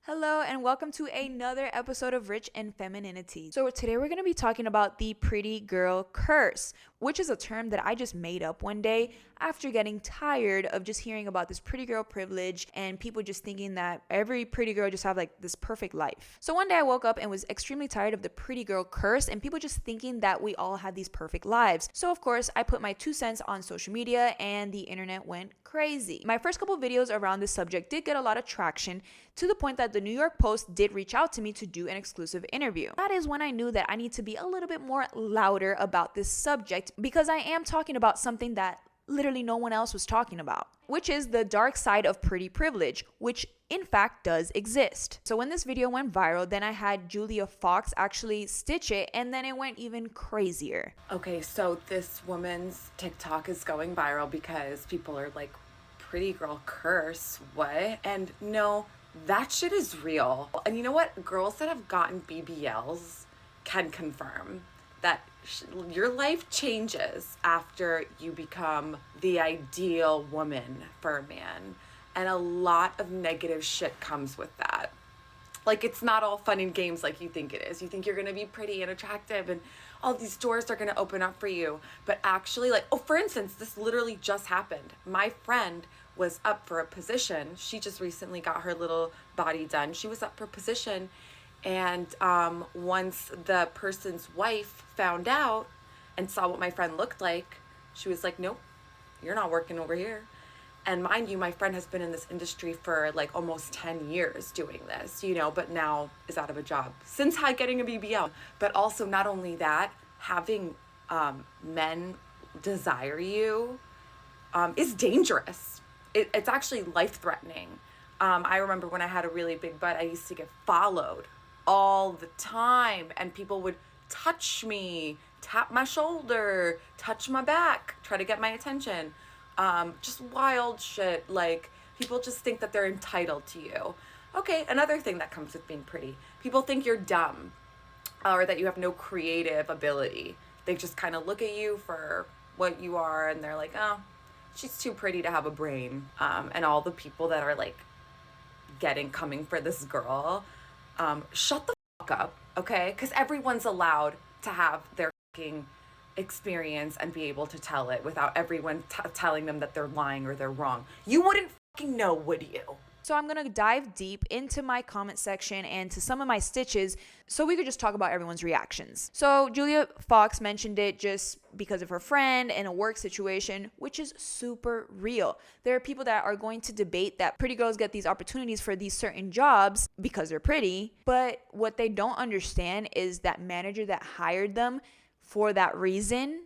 Hello and welcome to another episode of Rich and Femininity. So today we're going to be talking about the pretty girl curse, which is a term that I just made up one day after getting tired of just hearing about this pretty girl privilege and people just thinking that every pretty girl just have like this perfect life. So one day I woke up and was extremely tired of the pretty girl curse and people just thinking that we all have these perfect lives. So of course I put my 2 cents on social media and the internet went crazy. My first couple videos around this subject did get a lot of traction to the point that the New York Post did reach out to me to do an exclusive interview. That is when I knew that I need to be a little bit more louder about this subject because I am talking about something that literally no one else was talking about, which is the dark side of pretty privilege, which in fact does exist. So when this video went viral, then I had Julia Fox actually stitch it and then it went even crazier. Okay, so this woman's TikTok is going viral because people are like, pretty girl curse, what? And no, that shit is real. And you know what? Girls that have gotten BBLs can confirm that your life changes after you become the ideal woman for a man. And a lot of negative shit comes with that. Like, it's not all fun and games like you think it is. You think you're going to be pretty and attractive and all these doors are going to open up for you. But actually, like, oh, for instance, this literally just happened. My friend was up for a position. She just recently got her little body done. She was up for a position. And once the person's wife found out and saw what my friend looked like, she was like, nope, you're not working over here. And mind you, my friend has been in this industry for like almost 10 years doing this, but now is out of a job since getting a BBL. But also not only that, having men desire you is dangerous. It's actually life-threatening. I remember when I had a really big butt, I used to get followed all the time and people would touch me, tap my shoulder, touch my back, try to get my attention. Just wild shit. Like, people just think that they're entitled to you. Okay, another thing that comes with being pretty. People think you're dumb or that you have no creative ability. They just kind of look at you for what you are and they're like, oh, she's too pretty to have a brain. And all the people that are like coming for this girl, shut the fuck up, okay? Because everyone's allowed to have their fucking experience and be able to tell it without everyone telling them that they're lying or they're wrong. You wouldn't fucking know, would you? So I'm going to dive deep into my comment section and to some of my stitches so we could just talk about everyone's reactions. So Julia Fox mentioned it just because of her friend and a work situation, which is super real. There are people that are going to debate that pretty girls get these opportunities for these certain jobs because they're pretty, but what they don't understand is that manager that hired them for that reason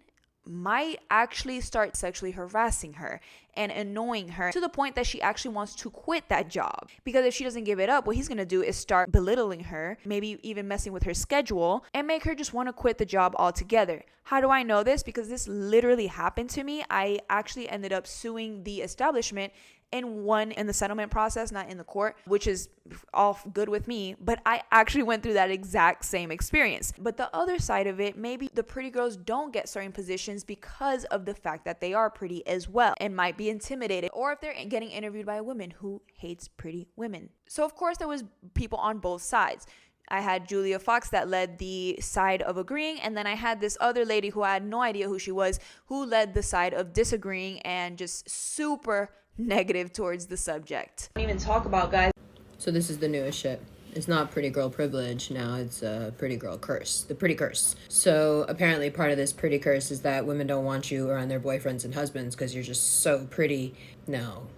might actually start sexually harassing her and annoying her to the point that she actually wants to quit that job. Because if she doesn't give it up, what he's going to do is start belittling her, maybe even messing with her schedule and make her just want to quit the job altogether. How do I know this? Because this literally happened to me. I actually ended up suing the establishment and won in the settlement process, not in the court, which is all good with me. But I actually went through that exact same experience. But the other side of it, maybe the pretty girls don't get certain positions because of the fact that they are pretty as well and might be intimidated, or if they're getting interviewed by a woman who hates pretty women. So of course there was people on both sides. I had Julia Fox that led the side of agreeing, and then I had this other lady who I had no idea who she was, who led the side of disagreeing and just super negative towards the subject. Don't even talk about guys. So this is the newest shit. It's not pretty girl privilege now, it's a pretty girl curse. The pretty curse. So apparently part of this pretty curse is that women don't want you around their boyfriends and husbands because you're just so pretty. No.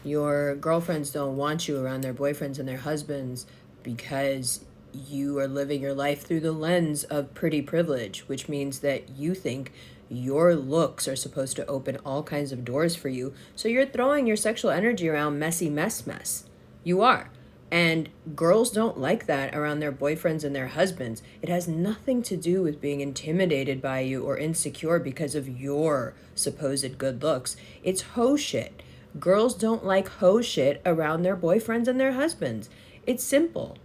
Your girlfriends don't want you around their boyfriends and their husbands because you are living your life through the lens of pretty privilege, which means that you think your looks are supposed to open all kinds of doors for you. So you're throwing your sexual energy around messy mess. You are. And girls don't like that around their boyfriends and their husbands. It has nothing to do with being intimidated by you or insecure because of your supposed good looks. It's hoe shit. Girls don't like hoe shit around their boyfriends and their husbands. It's simple.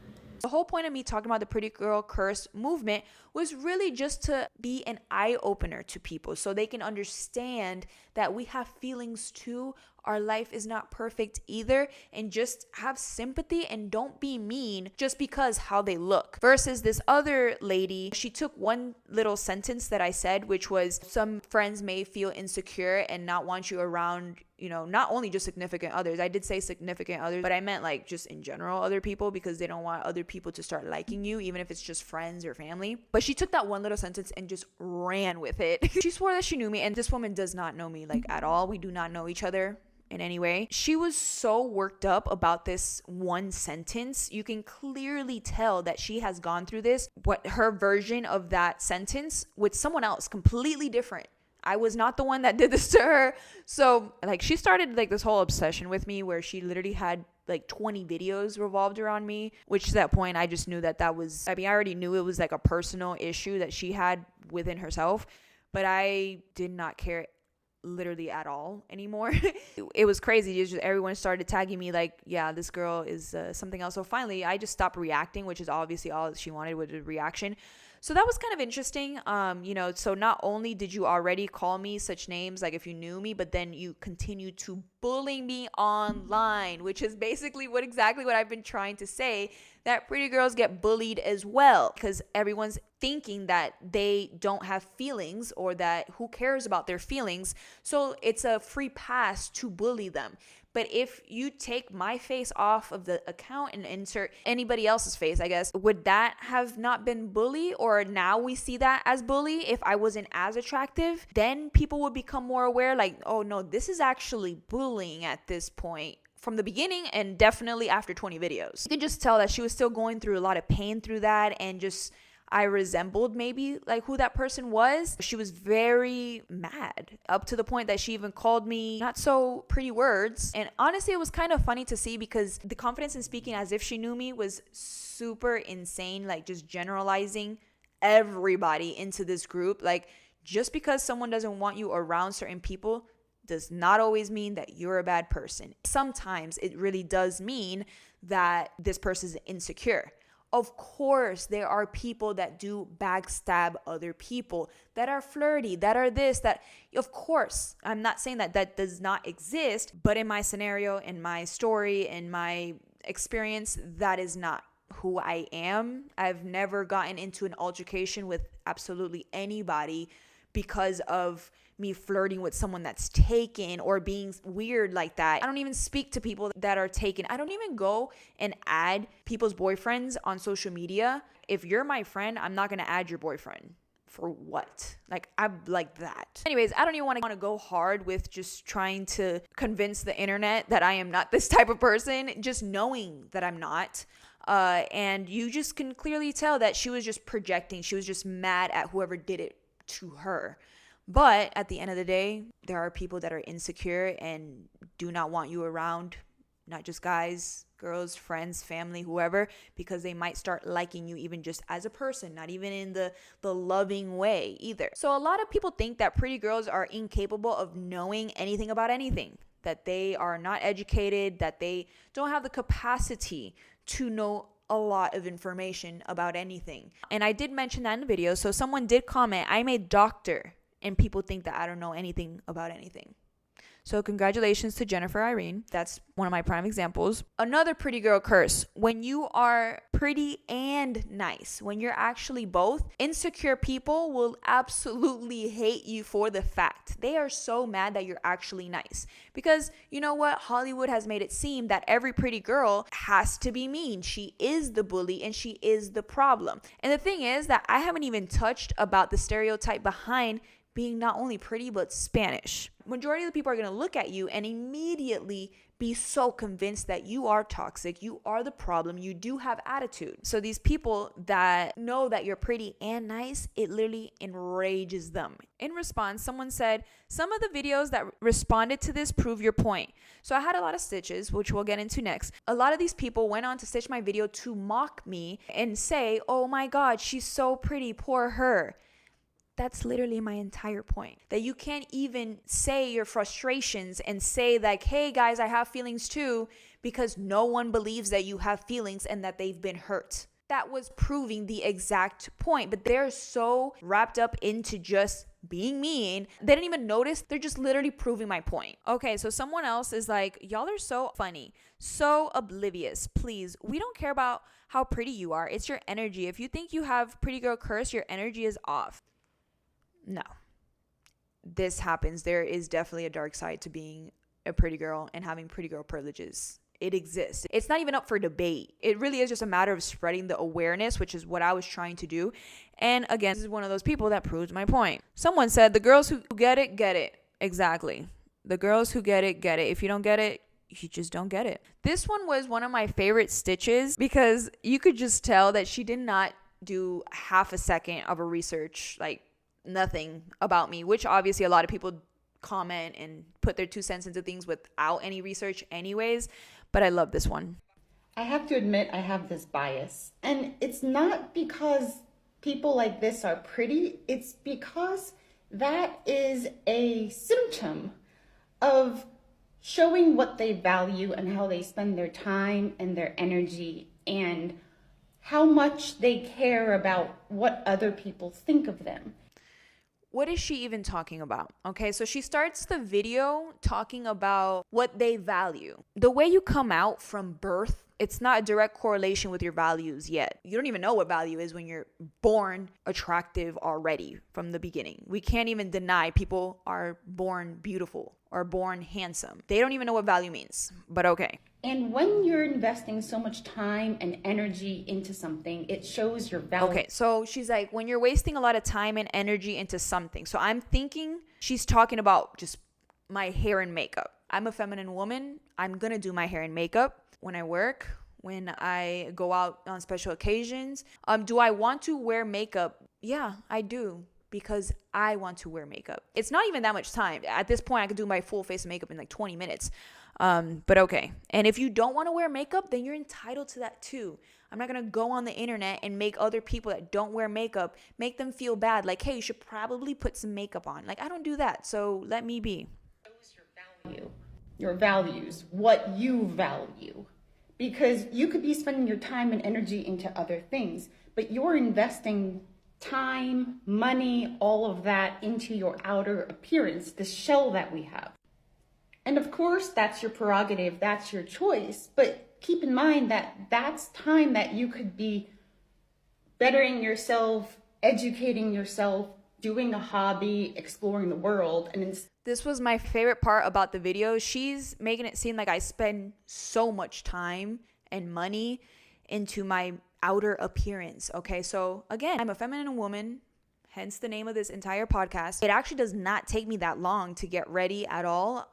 The whole point of me talking about the pretty girl curse movement was really just to be an eye opener to people so they can understand that we have feelings too. Our life is not perfect either, and just have sympathy and don't be mean just because how they look. Versus this other lady, she took one little sentence that I said, which was some friends may feel insecure and not want you around, not only just significant others. I did say significant others, but I meant like just in general other people, because they don't want other people to start liking you, even if it's just friends or family. But she took that one little sentence and just ran with it. She swore that she knew me, and this woman does not know me like at all. We do not know each other in any way. She was so worked up about this one sentence. You can clearly tell that she has gone through this, what her version of that sentence with someone else completely different. I was not the one that did this to her. So like she started like this whole obsession with me where she literally had like 20 videos revolved around me, which to that point I just knew that was, I already knew it was like a personal issue that she had within herself, but I did not care literally at all anymore. It was crazy. It's just everyone started tagging me like, yeah, this girl is something else. So finally I just stopped reacting, which is obviously all she wanted was a reaction. So that was kind of interesting. So not only did you already call me such names, like if you knew me, but then you continued to bully me online, which is basically exactly what I've been trying to say, that pretty girls get bullied as well, because everyone's thinking that they don't have feelings or that who cares about their feelings. So it's a free pass to bully them. But if you take my face off of the account and insert anybody else's face, I guess, would that have not been bully? Or now we see that as bully? If I wasn't as attractive, then people would become more aware, like, oh no, this is actually bullying at this point. From the beginning, and definitely after 20 videos. You could just tell that she was still going through a lot of pain through that, and just I resembled maybe like who that person was. She was very mad, up to the point that she even called me not so pretty words. And honestly, it was kind of funny to see, because the confidence in speaking as if she knew me was super insane, like just generalizing everybody into this group. Like, just because someone doesn't want you around certain people does not always mean that you're a bad person. Sometimes it really does mean that this person is insecure. Of course, there are people that do backstab other people, that are flirty, that are this, that, of course, I'm not saying that that does not exist, but in my scenario, in my story, in my experience, that is not who I am. I've never gotten into an altercation with absolutely anybody because of me flirting with someone that's taken or being weird like that. I don't even speak to people that are taken. I don't even go and add people's boyfriends on social media. If you're my friend, I'm not going to add your boyfriend. For what? Like, I'm like that. Anyways, I don't even want to go hard with just trying to convince the internet that I am not this type of person, just knowing that I'm not. And you just can clearly tell that she was just projecting. She was just mad at whoever did it to her. But at the end of the day, there are people that are insecure and do not want you around, not just guys, girls, friends, family, whoever, because they might start liking you even just as a person, not even in the loving way either. So a lot of people think that pretty girls are incapable of knowing anything about anything, that they are not educated, that they don't have the capacity to know a lot of information about anything. And I did mention that in the video. So someone did comment, I'm a doctor, and people think that I don't know anything about anything. So congratulations to Jennifer Irene. That's one of my prime examples. Another pretty girl curse. When you are pretty and nice, when you're actually both, insecure people will absolutely hate you for the fact. They are so mad that you're actually nice. Because you know what? Hollywood has made it seem that every pretty girl has to be mean. She is the bully and she is the problem. And the thing is that I haven't even touched about the stereotype behind being not only pretty, but Spanish. Majority of the people are going to look at you and immediately be so convinced that you are toxic, you are the problem, you do have attitude. So these people that know that you're pretty and nice, it literally enrages them. In response, someone said, some of the videos that responded to this prove your point. So I had a lot of stitches, which we'll get into next. A lot of these people went on to stitch my video to mock me and say, oh my God, she's so pretty, poor her. That's literally my entire point. That you can't even say your frustrations and say like, hey guys, I have feelings too, because no one believes that you have feelings and that they've been hurt. that was proving the exact point, but they're so wrapped up into just being mean, they didn't even notice. They're just literally proving my point. Okay, so someone else is like, y'all are so funny, so oblivious. Please, we don't care about how pretty you are. It's your energy. If you think you have pretty girl curse, your energy is off. No. This happens. There is definitely a dark side to being a pretty girl and having pretty girl privileges. It exists. It's not even up for debate. It really is just a matter of spreading the awareness, which is what I was trying to do. And again, this is one of those people that proves my point. Someone said, the girls who get it, get it. Exactly. The girls who get it, get it. If you don't get it, you just don't get it. This one was one of my favorite stitches because you could just tell that she did not do half a second of a research, like nothing about me, which obviously a lot of people comment and put their 2 cents into things without any research anyways. But I love this one. I have to admit I have this bias. And it's not because people like this are pretty. It's because that is a symptom of showing what they value and how they spend their time and their energy and how much they care about what other people think of them. What is she even talking about? Okay, so she starts the video talking about what they value. The way you come out from birth, it's not a direct correlation with your values yet. You don't even know what value is when you're born attractive already from the beginning. We can't even deny people are born beautiful or born handsome. They don't even know what value means, but okay. And when you're investing so much time and energy into something, it shows your value. Okay, so she's like, when you're wasting a lot of time and energy into something. So I'm thinking she's talking about just my hair and makeup. I'm a feminine woman. I'm going to do my hair and makeup when I work, when I go out on special occasions. Do I want to wear makeup? Yeah, I do. Because I want to wear makeup. It's not even that much time. At this point, I could do my full face of makeup in like 20 minutes. But okay. And if you don't want to wear makeup, then you're entitled to that too. I'm not going to go on the internet and make other people that don't wear makeup, make them feel bad. Like, hey, you should probably put some makeup on. Like, I don't do that. So let me be. Your values, what you value. Because you could be spending your time and energy into other things, but you're investing time, money, all of that into your outer appearance, the shell that we have. And of course, that's your prerogative, that's your choice. But keep in mind that that's time that you could be bettering yourself, educating yourself, doing a hobby, exploring the world. And this was my favorite part about the video. She's making it seem like I spend so much time and money into my outer appearance. Okay, so again, I'm a feminine woman, hence the name of this entire podcast. It actually does not take me that long to get ready at all.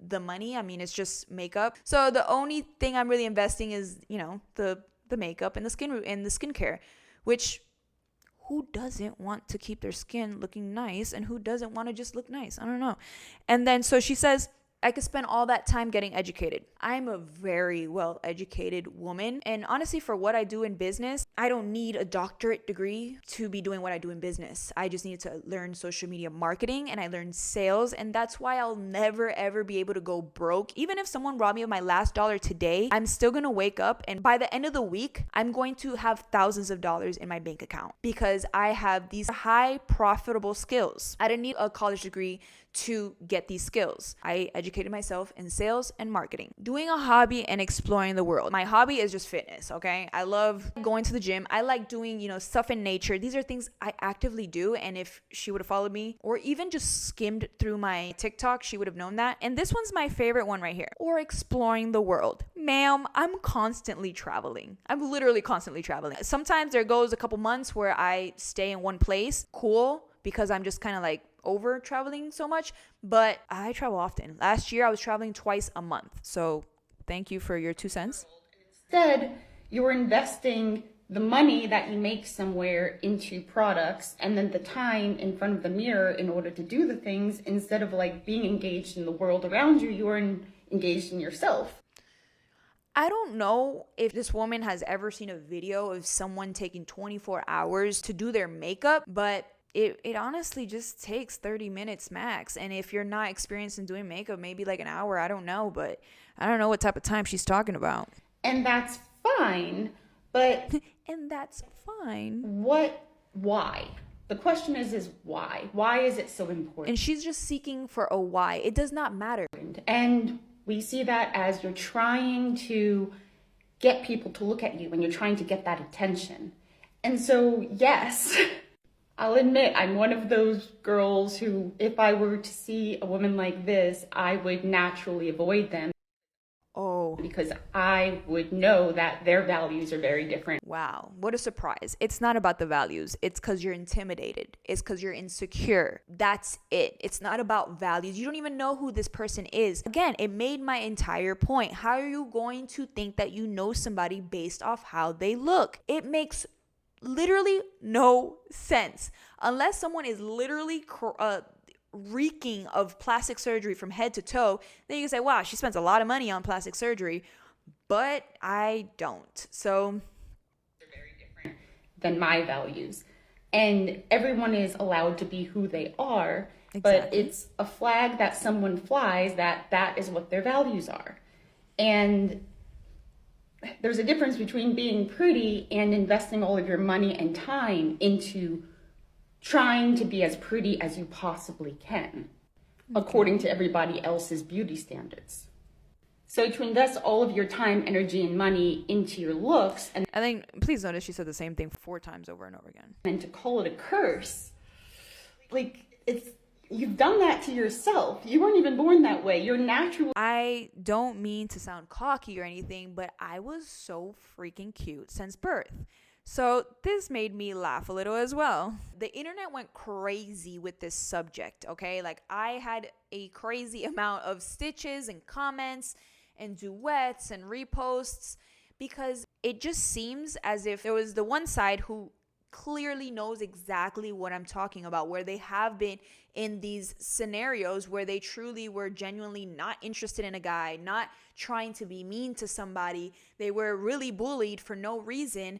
The money, I mean, it's just makeup. So the only thing I'm really investing is, you know, the makeup and the skincare, which who doesn't want to keep their skin looking nice and who doesn't want to just look nice? I don't know. And then so she says, I could spend all that time getting educated. I'm a very well-educated woman. And honestly, for what I do in business, I don't need a doctorate degree to be doing what I do in business. I just need to learn social media marketing and I learned sales. And that's why I'll never, ever be able to go broke. Even if someone robbed me of my last dollar today, I'm still going to wake up. And by the end of the week, I'm going to have thousands of dollars in my bank account because I have these high profitable skills. I didn't need a college degree to get these skills. I educated myself in sales and marketing, doing a hobby and exploring the world. My hobby is just fitness, okay? I love going to the gym. I like doing, stuff in nature. These are things I actively do. And if she would have followed me or even just skimmed through my TikTok, she would have known that. And this one's my favorite one right here. Or exploring the world. Ma'am, I'm constantly traveling. I'm literally constantly traveling. Sometimes there goes a couple months where I stay in one place. Cool, because I'm just kind of like over traveling so much, but I travel often. Last year I was traveling twice a month. So thank you for your 2 cents. Instead, you're investing the money that you make somewhere into products and then the time in front of the mirror in order to do the things. Instead of like being engaged in the world around you, you're engaged in yourself. I don't know if this woman has ever seen a video of someone taking 24 hours to do their makeup, but it honestly just takes 30 minutes max. And if you're not experienced in doing makeup, maybe like an hour, I don't know. But I don't know what type of time she's talking about. And that's fine. But And that's fine. why? The question is why? Why is it so important? And she's just seeking for a why. It does not matter. And we see that as you're trying to get people to look at you and you're trying to get that attention. And so, yes, I'll admit I'm one of those girls who, if I were to see a woman like this, I would naturally avoid them. Oh, Because I would know that their values are very different. wow. What a surprise. It's not about the values. It's because you're intimidated. It's because you're insecure. That's it. It's not about values. You don't even know who this person is. Again, it made my entire point. How are you going to think that you know somebody based off how they look? It makes literally no sense. Unless someone is literally reeking of plastic surgery from head to toe, then you can say, wow, she spends a lot of money on plastic surgery, but I don't. So They're very different than my values. And everyone is allowed to be who they are, but Exactly. it's a flag that someone flies that is what their values are. And there's a difference between being pretty and investing all of your money and time into trying to be as pretty as you possibly can, according to everybody else's beauty standards. So to invest all of your time, energy, and money into your looks and then please notice she said the same thing 4 times over and over again. then to call it a curse, like, you've done that to yourself. You weren't even born that way. You're natural. I don't mean to sound cocky or anything, but I was so freaking cute since birth. So this made me laugh a little as well. The internet went crazy with this subject, okay? Like, I had a crazy amount of stitches and comments and duets and reposts because it just seems as if there was the one side who clearly knows exactly what I'm talking about, where they have been in these scenarios where they truly were genuinely not interested in a guy, not trying to be mean to somebody. They were really bullied for no reason.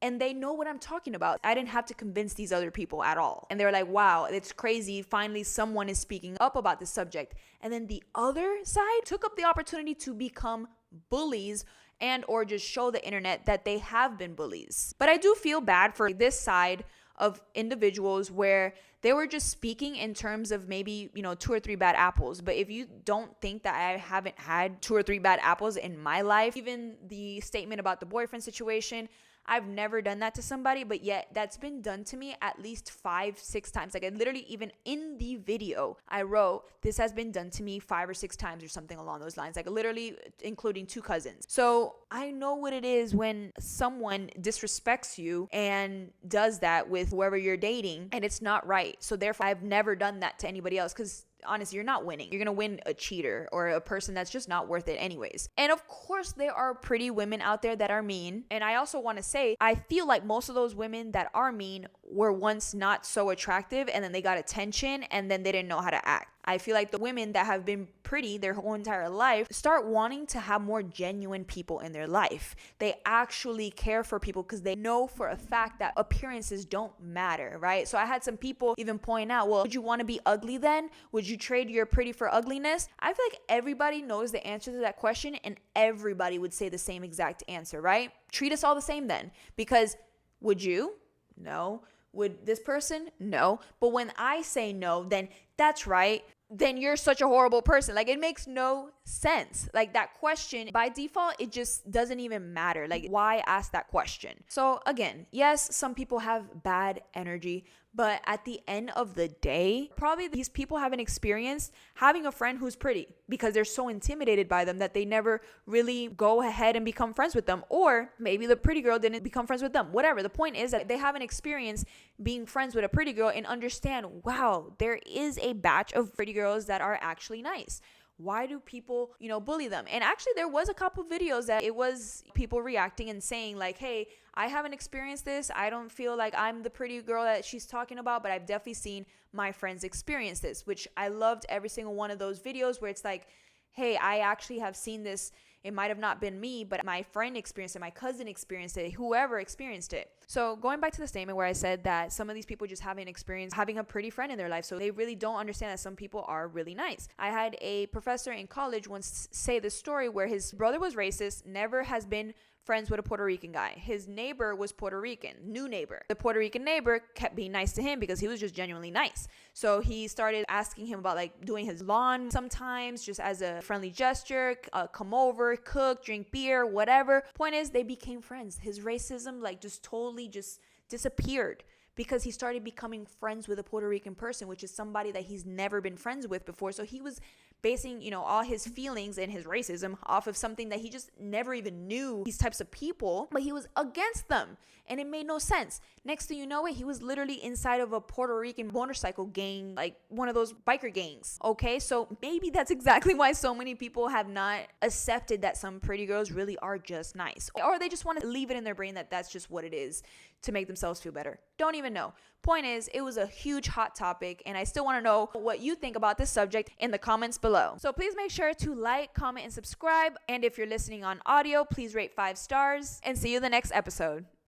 And they know what I'm talking about. I didn't have to convince these other people at all. And they're like, wow, it's crazy. Finally, someone is speaking up about this subject. And then the other side took up the opportunity to become bullies and or just show the internet that they have been bullies. But I do feel bad for this side of individuals where they were just speaking in terms of maybe, 2 or 3 bad apples. But if you don't think that I haven't had 2 or 3 bad apples in my life, even the statement about the boyfriend situation, I've never done that to somebody, but yet that's been done to me at least 5-6 times. Like, I literally, even in the video, I wrote, this has been done to me 5 or 6 times or something along those lines, like literally including 2 cousins. So I know what it is when someone disrespects you and does that with whoever you're dating, and it's not right. So therefore, I've never done that to anybody else, because honestly, you're not winning. You're gonna win a cheater or a person that's just not worth it anyways. And of course, there are pretty women out there that are mean. And I also want to say, I feel like most of those women that are mean were once not so attractive, and then they got attention, and then they didn't know how to act. I feel like the women that have been pretty their whole entire life start wanting to have more genuine people in their life. They actually care for people because they know for a fact that appearances don't matter, right? So I had some people even point out, well, would you want to be ugly then? Would you trade your pretty for ugliness? I feel like everybody knows the answer to that question, and everybody would say the same exact answer, right? Treat us all the same then, because would you? No. Would this person? No. But when I say no, then that's right. Then you're such a horrible person. Like, it makes no sense. Like, that question, by default, it just doesn't even matter. Like, why ask that question? So again, yes, some people have bad energy, but at the end of the day, probably these people haven't experienced having a friend who's pretty because they're so intimidated by them that they never really go ahead and become friends with them. Or maybe the pretty girl didn't become friends with them. Whatever. The point is that they haven't experienced being friends with a pretty girl and understand, wow, there is a batch of pretty girls that are actually nice. Why do people, bully them? And actually, there was a couple videos that it was people reacting and saying like, hey, I haven't experienced this. I don't feel like I'm the pretty girl that she's talking about, but I've definitely seen my friends experience this, which I loved every single one of those videos where it's like, hey, I actually have seen this. It might have not been me, but my friend experienced it, my cousin experienced it, whoever experienced it. So going back to the statement where I said that some of these people just haven't experienced having a pretty friend in their life, so they really don't understand that some people are really nice. I had a professor in college once say this story where his brother was racist, never has been friends with a Puerto Rican guy. His neighbor was Puerto Rican, new neighbor. The Puerto Rican neighbor kept being nice to him because he was just genuinely nice. So he started asking him about like doing his lawn sometimes, just as a friendly gesture, come over, cook, drink beer, whatever. Point is, they became friends. His racism like just totally just disappeared because he started becoming friends with a Puerto Rican person, which is somebody that he's never been friends with before. So he was basing, all his feelings and his racism off of something that he just never even knew these types of people, but he was against them. And it made no sense. Next thing you know it, he was literally inside of a Puerto Rican motorcycle gang, like one of those biker gangs. Okay, so maybe that's exactly why so many people have not accepted that some pretty girls really are just nice. Or they just want to leave it in their brain that that's just what it is to make themselves feel better. Don't even know. Point is, it was a huge hot topic, and I still want to know what you think about this subject in the comments below. So please make sure to like, comment, and subscribe. And if you're listening on audio, please rate 5 stars, and see you in the next episode.